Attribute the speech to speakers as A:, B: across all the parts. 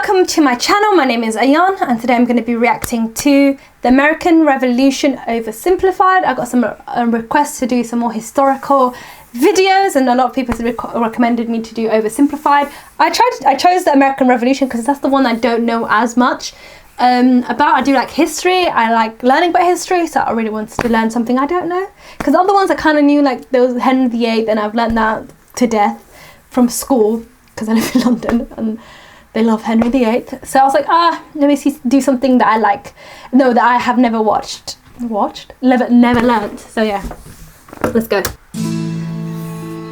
A: Welcome to my channel. My name is Ayan and today I'm going to be reacting to the American Revolution Oversimplified. I got some requests to do some more historical videos and a lot of people recommended me to do Oversimplified. I chose the American Revolution because that's the one I don't know as much about. I do like history, I like learning about history, so I really wanted to learn something I don't know. Because other ones I kind of knew, like there was Henry VIII and I've learned that to death from school because I live in London and they love Henry VIII. So I was like, let me do something that I like. No, that I have never never learned. So yeah, let's go.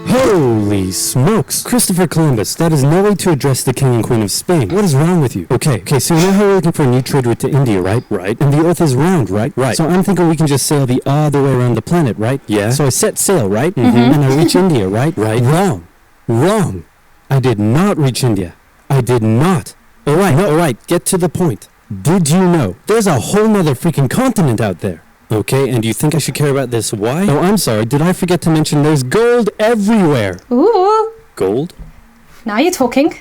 B: Holy smokes! Christopher Columbus, that is no way to address the King and Queen of Spain. What is wrong with you? Okay, so you know how we're looking for a new trade route to India, right? Right. And the earth is round, right? Right. So I'm thinking we can just sail the other way around the planet, right? Yeah. So I set sail, right? Mm-hmm. And I reach India, right? Right. Wrong. I did not reach India. I did not. Alright, get to the point. Did you know there's a whole nother freaking continent out there? Okay, and do you think I should care about this? Why? Oh, I'm sorry, did I forget to mention there's gold everywhere?
A: Ooh.
B: Gold?
A: Now you're talking.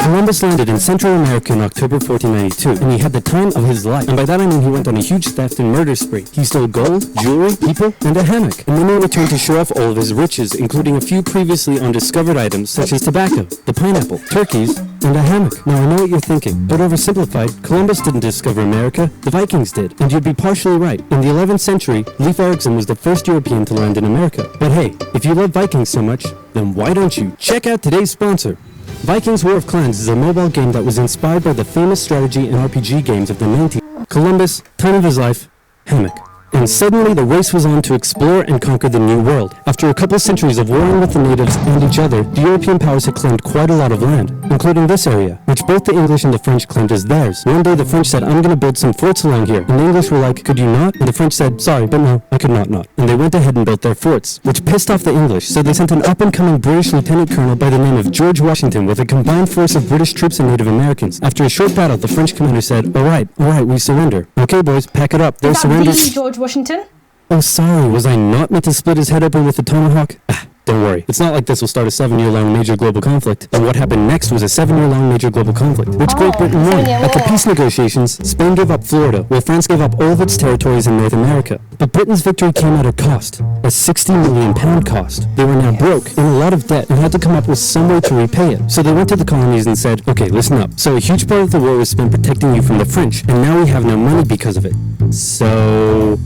B: Columbus landed in Central America in October 1492, and he had the time of his life. And by that I mean he went on a huge theft and murder spree. He stole gold, jewelry, people, and a hammock. And then he returned to show off all of his riches, including a few previously undiscovered items such as tobacco, the pineapple, turkeys, and a hammock. Now I know what you're thinking, but oversimplified, Columbus didn't discover America, the Vikings did. And you'd be partially right. In the 11th century, Leif Erikson was the first European to land in America. But hey, if you love Vikings so much, then why don't you check out today's sponsor? Vikings War of Clans is a mobile game that was inspired by the famous strategy and RPG games of the 90s. Columbus, time of his life, hammock. And suddenly the race was on to explore and conquer the New World. After a couple centuries of warring with the natives and each other, the European powers had claimed quite a lot of land, including this area, which both the English and the French claimed as theirs. One day the French said, I'm gonna build some forts along here. And the English were like, could you not? And the French said, sorry, but no, I could not. And they went ahead and built their forts, which pissed off the English, so they sent an up-and-coming British lieutenant colonel by the name of George Washington with a combined force of British troops and Native Americans. After a short battle, the French commander said, alright, we surrender. Okay boys, pack it up. They surrendered.
A: Is that George Washington?
B: Oh, sorry, was I not meant to split his head open with a tomahawk? Don't worry, it's not like this will start a 7-year-long major global conflict. And what happened next was a 7-year-long major global conflict, which Great Britain won. At the peace negotiations, Spain gave up Florida, while France gave up all of its territories in North America. But Britain's victory came at a cost, a £60 million cost. They were now broke, in a lot of debt, and had to come up with some way to repay it. So they went to the colonies and said, okay, listen up. So a huge part of the war was spent protecting you from the French, and now we have no money because of it. So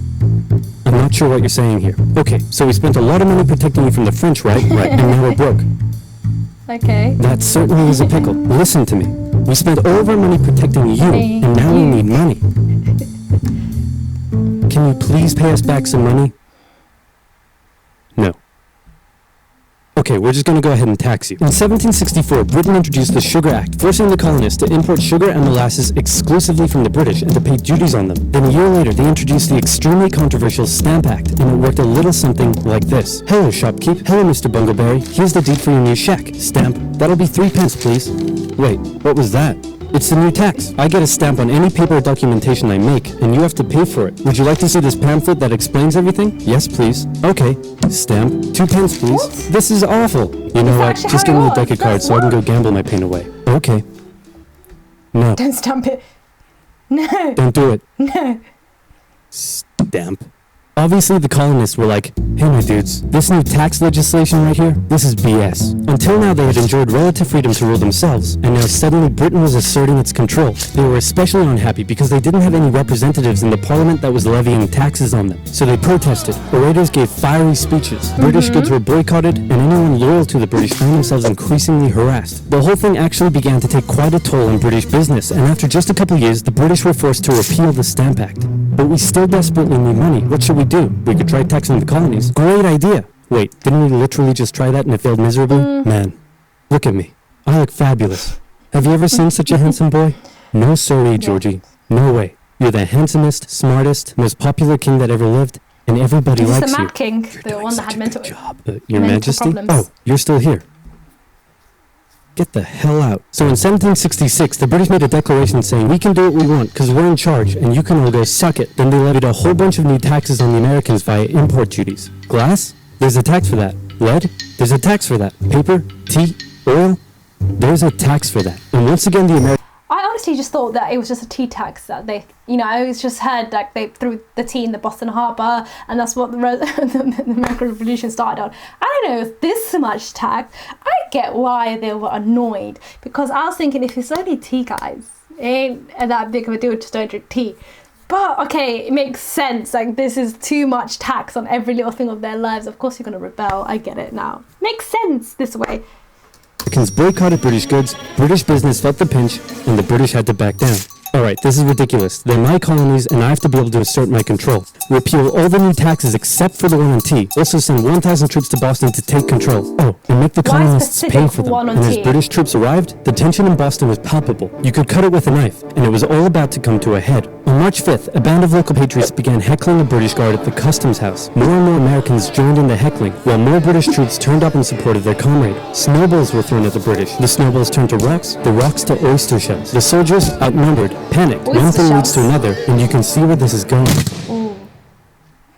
B: I'm not sure what you're saying here. Okay, so we spent a lot of money protecting you from the French, right? Right, and now we're broke.
A: Okay.
B: That certainly is a pickle. Listen to me. We spent all of our money protecting you, and now we need money. Can you please pay us back some money? No. Okay, we're just gonna go ahead and tax you. In 1764, Britain introduced the Sugar Act, forcing the colonists to import sugar and molasses exclusively from the British and to pay duties on them. Then a year later, they introduced the extremely controversial Stamp Act, and it worked a little something like this. Hello, shopkeep. Hello, Mr. Bungleberry. Here's the deed for your new shack. Stamp. That'll be 3 pence, please. Wait, what was that? It's the new tax. I get a stamp on any paper or documentation I make, and you have to pay for it. Would you like to see this pamphlet that explains everything? Yes, please. Okay. Stamp. 2 pence, please.
A: What?
B: This is awful. You know what? Just give me a deck of cards so I can go gamble my pain away. Okay. No.
A: Don't stamp it. No.
B: Don't do it.
A: No.
B: Stamp. Obviously, the colonists were like, hey my dudes, this new tax legislation right here, this is BS. Until now they had enjoyed relative freedom to rule themselves, and now suddenly Britain was asserting its control. They were especially unhappy because they didn't have any representatives in the parliament that was levying taxes on them. So they protested, orators gave fiery speeches, British goods were boycotted, and anyone loyal to the British found themselves increasingly harassed. The whole thing actually began to take quite a toll on British business, and after just a couple years, the British were forced to repeal the Stamp Act. But we still desperately need money. What should we do? We could try taxing the colonies. Great idea. Wait, didn't we literally just try that and it failed miserably? Man, look at me. I look fabulous. Have you ever seen such a handsome boy? No sorry, Georgie. No way. You're the handsomest, smartest, most popular king that ever lived, and everybody likes you.
A: Is this the Mad King? The one that had mental
B: Your Majesty?
A: problems.
B: Oh, you're still here. Get the hell out. So in 1766, the British made a declaration saying, we can do what we want because we're in charge and you can all go suck it. Then they levied a whole bunch of new taxes on the Americans via import duties. Glass? There's a tax for that. Lead? There's a tax for that. Paper? Tea? Oil? There there's a tax for that. And once again, the American
A: I honestly just thought that it was just a tea tax that they, I always just heard like they threw the tea in the Boston Harbor, and that's what the American Revolution started on. I don't know if this much tax. I get why they were annoyed, because I was thinking, if it's only tea, guys, it ain't that big of a deal, just don't drink tea. But okay, it makes sense. Like, this is too much tax on every little thing of their lives. Of course you're gonna rebel. I get it now. Makes sense this way.
B: Americans boycotted British goods, British business felt the pinch, and the British had to back down. Alright, this is ridiculous. They're my colonies and I have to be able to assert my control. Repeal all the new taxes except for the one on tea. Also send 1,000 troops to Boston to take control. Oh, and make the colonists pay for them. And as British troops arrived, the tension in Boston was palpable. You could cut it with a knife, and it was all about to come to a head. On March 5th, a band of local patriots began heckling the British Guard at the customs house. More and more Americans joined in the heckling, while more British troops turned up in support of their comrade. Snowballs were thrown at the British. The snowballs turned to rocks, the rocks to oyster shells. The soldiers, outnumbered, panicked. One thing leads to another, and you can see where this is going.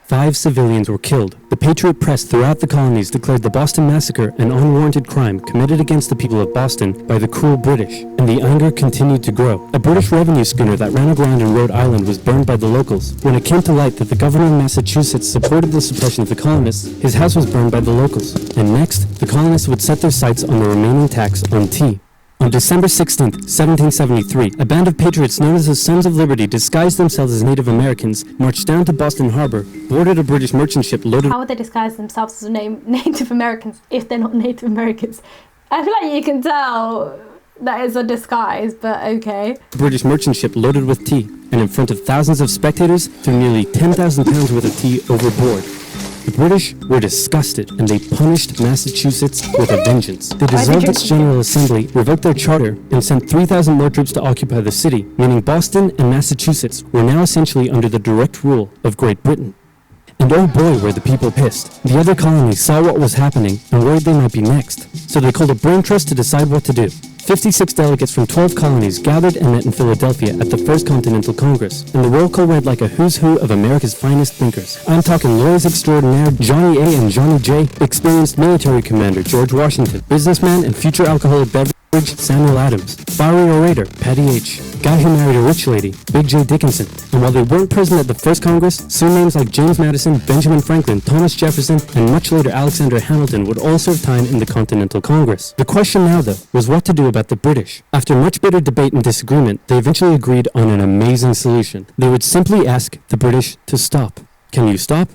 B: 5 civilians were killed. The Patriot press throughout the colonies declared the Boston Massacre an unwarranted crime committed against the people of Boston by the cruel British, and the anger continued to grow. A British revenue schooner that ran aground in Rhode Island was burned by the locals. When it came to light that the governor of Massachusetts supported the suppression of the colonists, his house was burned by the locals. And next, the colonists would set their sights on the remaining tax on tea. On December 16, 1773, a band of patriots known as the Sons of Liberty, disguised themselves as Native Americans, marched down to Boston Harbor, boarded a British merchant ship loaded...
A: How would they disguise themselves as Native Americans if they're not Native Americans? I feel like you can tell that is a disguise, but okay.
B: British merchant ship loaded with tea, and in front of thousands of spectators, threw nearly 10,000 pounds worth of tea overboard. The British were disgusted, and they punished Massachusetts with a vengeance. They dissolved its General Assembly, revoked their charter, and sent 3,000 more troops to occupy the city, meaning Boston and Massachusetts were now essentially under the direct rule of Great Britain. And oh boy, were the people pissed. The other colonies saw what was happening and worried they might be next. So they called a brain trust to decide what to do. 56 delegates from 12 colonies gathered and met in Philadelphia at the First Continental Congress, and the roll call read like a who's who of America's finest thinkers. I'm talking lawyers extraordinaire Johnny A. and Johnny J., experienced military commander George Washington, businessman and future alcoholic beverage Samuel Adams, fiery orator Patty H., guy who married a rich lady, Big J. Dickinson. And while they weren't present at the first Congress, soon names like James Madison, Benjamin Franklin, Thomas Jefferson, and much later Alexander Hamilton would all serve time in the Continental Congress. The question now, though, was what to do about the British. After much bitter debate and disagreement, they eventually agreed on an amazing solution. They would simply ask the British to stop. Can you stop?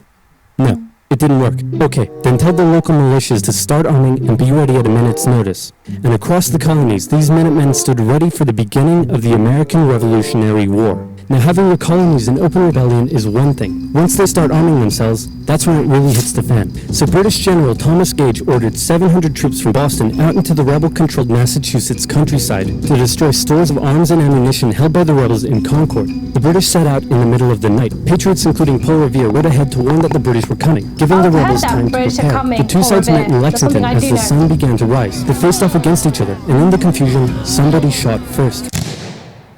B: No. It didn't work. Okay, then tell the local militias to start arming and be ready at a minute's notice. And across the colonies, these Minutemen stood ready for the beginning of the American Revolutionary War. Now, having your colonies in open rebellion is one thing. Once they start arming themselves, that's when it really hits the fan. So British General Thomas Gage ordered 700 troops from Boston out into the rebel-controlled Massachusetts countryside to destroy stores of arms and ammunition held by the rebels in Concord. The British set out in the middle of the night. Patriots including Paul Revere rode ahead to warn that the British were coming, giving the rebels time to prepare. The two sides met in Lexington as the sun began to rise. They faced off against each other, and in the confusion, somebody shot first.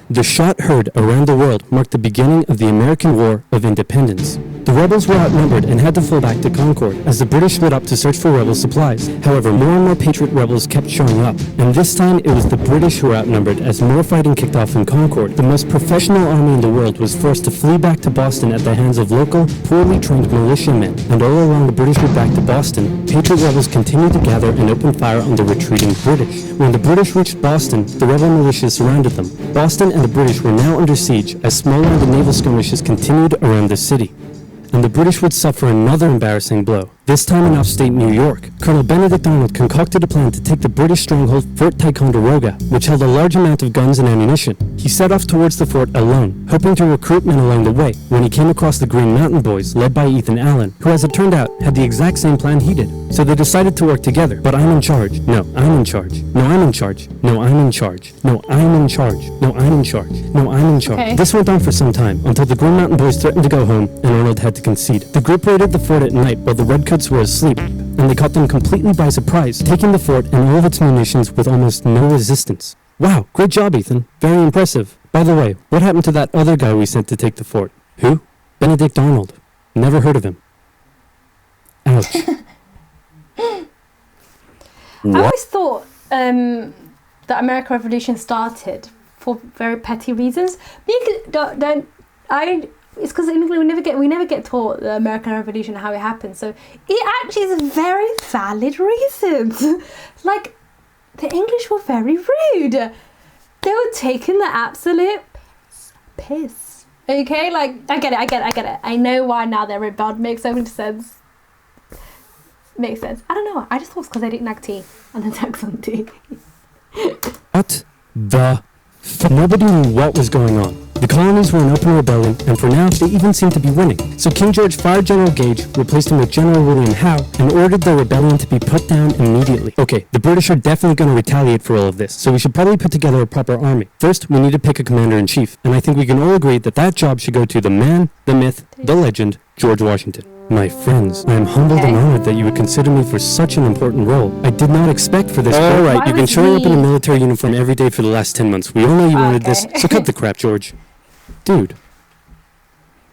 B: The shot heard around the world marked the beginning of the American War of Independence. The rebels were outnumbered and had to fall back to Concord as the British split up to search for rebel supplies. However, more and more Patriot rebels kept showing up, and this time it was the British who were outnumbered as more fighting kicked off in Concord. The most professional army in the world was forced to flee back to Boston at the hands of local, poorly trained militiamen, and all along the British route back to Boston, Patriot rebels continued to gather and open fire on the retreating British. When the British reached Boston, the rebel militias surrounded them. Boston and the British were now under siege as small land and naval skirmishes continued around the city. And the British would suffer another embarrassing blow, this time in upstate New York. Colonel Benedict Arnold concocted a plan to take the British stronghold Fort Ticonderoga, which held a large amount of guns and ammunition. He set off towards the fort alone, hoping to recruit men along the way, when he came across the Green Mountain Boys, led by Ethan Allen, who, as it turned out, had the exact same plan he did. So they decided to work together. But I'm in charge. No, I'm in charge. No, I'm in charge. No, I'm in charge. No, I'm in charge. No, I'm in charge. No, I'm in charge.
A: Okay.
B: This went on for some time, until the Green Mountain Boys threatened to go home, and Arnold had to concede. The group raided the fort at night while the Redcoats were asleep, and they caught them completely by surprise, taking the fort and all of its munitions with almost no resistance. Wow, great job, Ethan. Very impressive. By the way, what happened to that other guy we sent to take the fort? Who? Benedict Arnold. Never heard of him. Ouch.
A: I always thought the American Revolution started for very petty reasons. It's because in England we never get taught the American Revolution, how it happened. So it actually is a very valid reason. Like, the English were very rude. They were taking the absolute piss. Okay, like, I get it. I know why now they're rebelled. Makes so much sense. Makes sense. I don't know. I just thought it's because they didn't like tea and then tax on tea.
B: What the Nobody knew what was going on. The colonies were in open rebellion, and for now, they even seemed to be winning. So King George fired General Gage, replaced him with General William Howe, and ordered the rebellion to be put down immediately. Okay, the British are definitely going to retaliate for all of this, so we should probably put together a proper army. First, we need to pick a commander-in-chief, and I think we can all agree that that job should go to the man, the myth, the legend, George Washington. My friends, I am humbled and honored that you would consider me for such an important role. I did not expect for this. Alright, you've been showing up in a military uniform every day for the last 10 months. We all know you wanted this, so cut the crap, George. Dude,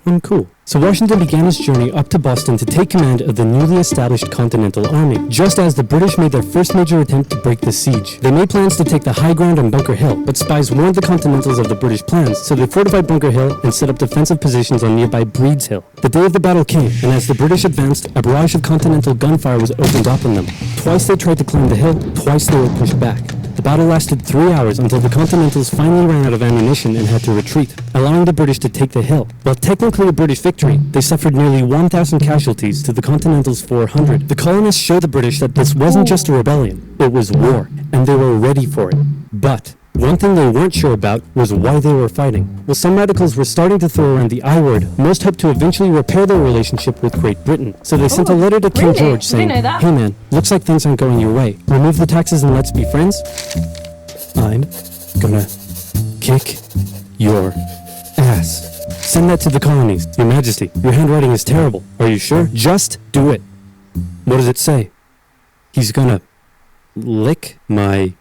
B: I'm cool. So Washington began his journey up to Boston to take command of the newly established Continental Army, just as the British made their first major attempt to break the siege. They made plans to take the high ground on Bunker Hill, but spies warned the Continentals of the British plans, so they fortified Bunker Hill and set up defensive positions on nearby Breed's Hill. The day of the battle came, and as the British advanced, a barrage of Continental gunfire was opened up on them. Twice they tried to climb the hill, twice they were pushed back. The battle lasted 3 hours until the Continentals finally ran out of ammunition and had to retreat, allowing the British to take the hill. While technically a British victory, they suffered nearly 1,000 casualties to the Continentals' 400. The colonists showed the British that this wasn't just a rebellion, it was war, and they were ready for it. But one thing they weren't sure about was why they were fighting. While some radicals were starting to throw around the I word, most hoped to eventually repair their relationship with Great Britain. So they sent a letter to King George saying, "Hey man, looks like things aren't going your way. Remove the taxes and let's be friends. I'm gonna kick your ass." Send that to the colonies. Your Majesty, your handwriting is terrible. Are you sure? Just do it. What does it say? He's gonna lick my...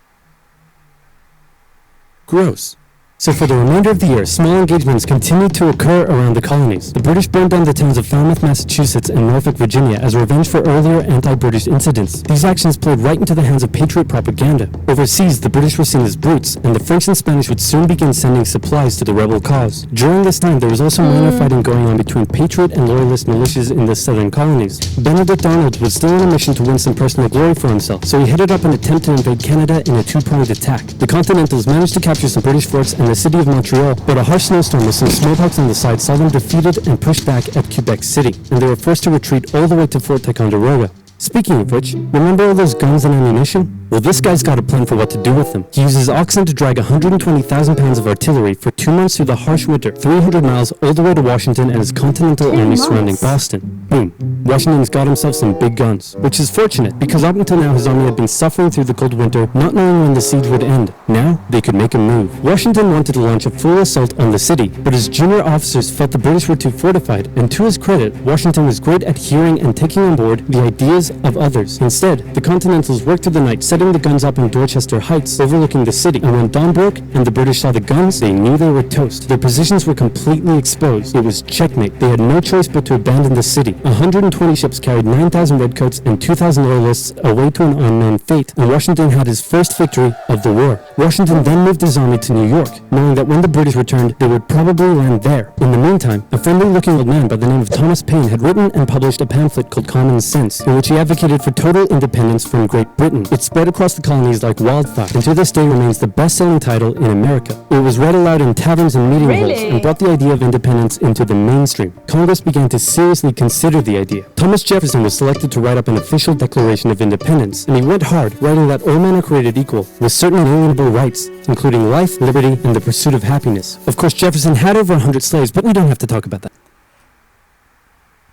B: Gross. So for the remainder of the year, small engagements continued to occur around the colonies. The British burned down the towns of Falmouth, Massachusetts and Norfolk, Virginia as revenge for earlier anti-British incidents. These actions played right into the hands of patriot propaganda. Overseas, the British were seen as brutes, and the French and Spanish would soon begin sending supplies to the rebel cause. During this time, there was also minor fighting going on between patriot and loyalist militias in the southern colonies. Benedict Arnold was still on a mission to win some personal glory for himself, so he headed up an attempt to invade Canada in a two-pronged attack. The Continentals managed to capture some British forts and the city of Montreal, but a harsh snowstorm with some smallpox on the side saw them defeated and pushed back at Quebec City, and they were forced to retreat all the way to Fort Ticonderoga. Speaking of which, remember all those guns and ammunition? Well, this guy's got a plan for what to do with them. He uses oxen to drag 120,000 pounds of artillery for 2 months through the harsh winter, 300 miles all the way to Washington and his Continental Army surrounding Boston. Boom. Washington's got himself some big guns, which is fortunate because up until now his army had been suffering through the cold winter, not knowing when the siege would end. Now, they could make a move. Washington wanted to launch a full assault on the city, but his junior officers felt the British were too fortified, and to his credit, Washington was great at hearing and taking on board the ideas of others. Instead, the Continentals worked through the night, setting the guns up in Dorchester Heights, overlooking the city, and when dawn broke and the British saw the guns, they knew they were toast. Their positions were completely exposed. It was checkmate. They had no choice but to abandon the city. 120 ships carried 9,000 redcoats and 2,000 loyalists away to an unknown fate, and Washington had his first victory of the war. Washington then moved his army to New York, knowing that when the British returned, they would probably land there. In the meantime, a friendly-looking old man by the name of Thomas Paine had written and published a pamphlet called Common Sense, in which he advocated for total independence from Great Britain. It spread across the colonies like wildfire, and to this day remains the best-selling title in America. It was read aloud in taverns and meeting halls, and brought the idea of independence into the mainstream. Congress began to seriously consider the idea. Thomas Jefferson was selected to write up an official Declaration of Independence, and he went hard, writing that all men are created equal, with certain inalienable rights, including life, liberty, and the pursuit of happiness. Of course, Jefferson had over 100 slaves, but we don't have to talk about that.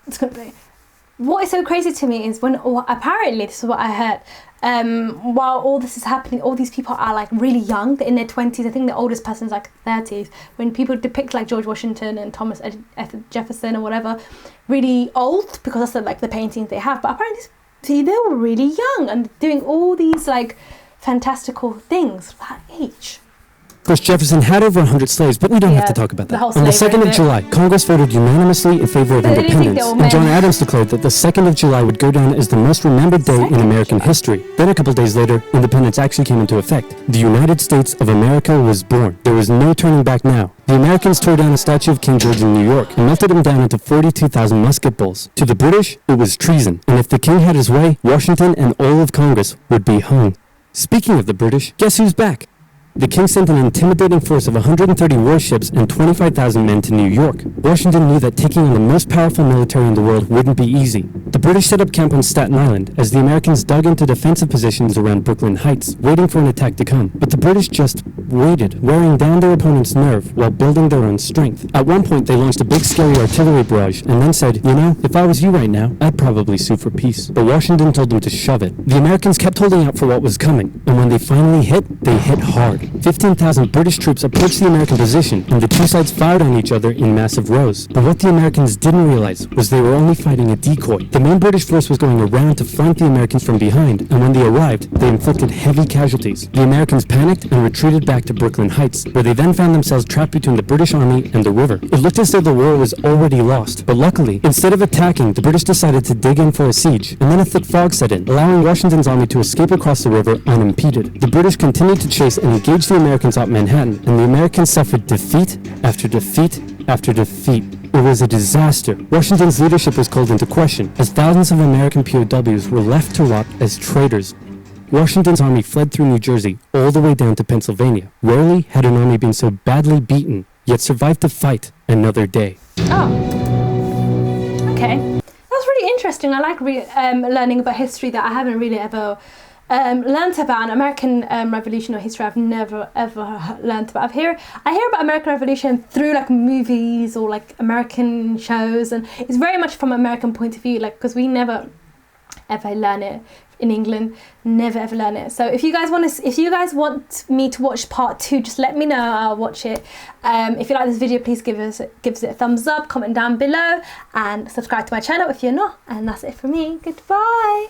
A: It's gonna be... What is so crazy to me is when, apparently, this is what I heard, while all this is happening, all these people are like really young, they're in their 20s, I think the oldest person's like 30s, when people depict like George Washington and Thomas Jefferson or whatever, really old, because that's like the paintings they have, but apparently they were really young and doing all these like fantastical things at that age.
B: course, Jefferson had over 100 slaves, but we don't have to
A: Yeah,
B: talk about
A: the
B: that.
A: whole
B: On the
A: slavery
B: 2nd of
A: bit.
B: July, Congress voted unanimously in favor of
A: But they didn't think they
B: independence,
A: were
B: and John
A: men.
B: Adams declared that the 2nd of July would go down as the most remembered day in
A: 2nd of
B: American
A: July.
B: history. Then a couple days later, independence actually came into effect. The United States of America was born. There was no turning back now. The Americans tore down a statue of King George in New York and melted him down into 42,000 musket balls. To the British, it was treason, and if the king had his way, Washington and all of Congress would be hung. Speaking of the British, guess who's back? The king sent an intimidating force of 130 warships and 25,000 men to New York. Washington knew that taking on the most powerful military in the world wouldn't be easy. The British set up camp on Staten Island as the Americans dug into defensive positions around Brooklyn Heights, waiting for an attack to come. But the British just waited, wearing down their opponent's nerve while building their own strength. At one point, they launched a big scary artillery barrage and then said, you know, if I was you right now, I'd probably sue for peace. But Washington told them to shove it. The Americans kept holding out for what was coming, and when they finally hit, they hit hard. 15,000 British troops approached the American position, and the two sides fired on each other in massive rows. But what the Americans didn't realize was they were only fighting a decoy. The main British force was going around to flank the Americans from behind, and when they arrived, they inflicted heavy casualties. The Americans panicked and retreated back to Brooklyn Heights, where they then found themselves trapped between the British army and the river. It looked as though the war was already lost, but luckily, instead of attacking, the British decided to dig in for a siege, and then a thick fog set in, allowing Washington's army to escape across the river unimpeded. The British continued to chase and engage the Americans at Manhattan, and the Americans suffered defeat after defeat after defeat. It was a disaster. Washington's leadership was called into question, as thousands of American POWs were left to rot as traitors. Washington's army fled through New Jersey all the way down to Pennsylvania. Rarely had an army been so badly beaten, yet survived to fight another day.
A: Oh, okay. That's really interesting. I like learning about history that I haven't really ever learned about. An American Revolution or history I've never ever learned about. I hear about American Revolution through like movies or like American shows, and it's very much from American point of view, like because we never ever learn it in England, never ever learn it. So if you guys want me to watch part 2, just let me know, I'll watch it. If you like this video, please give it a thumbs up, comment down below, and subscribe to my channel if you're not. And that's it for me. Goodbye.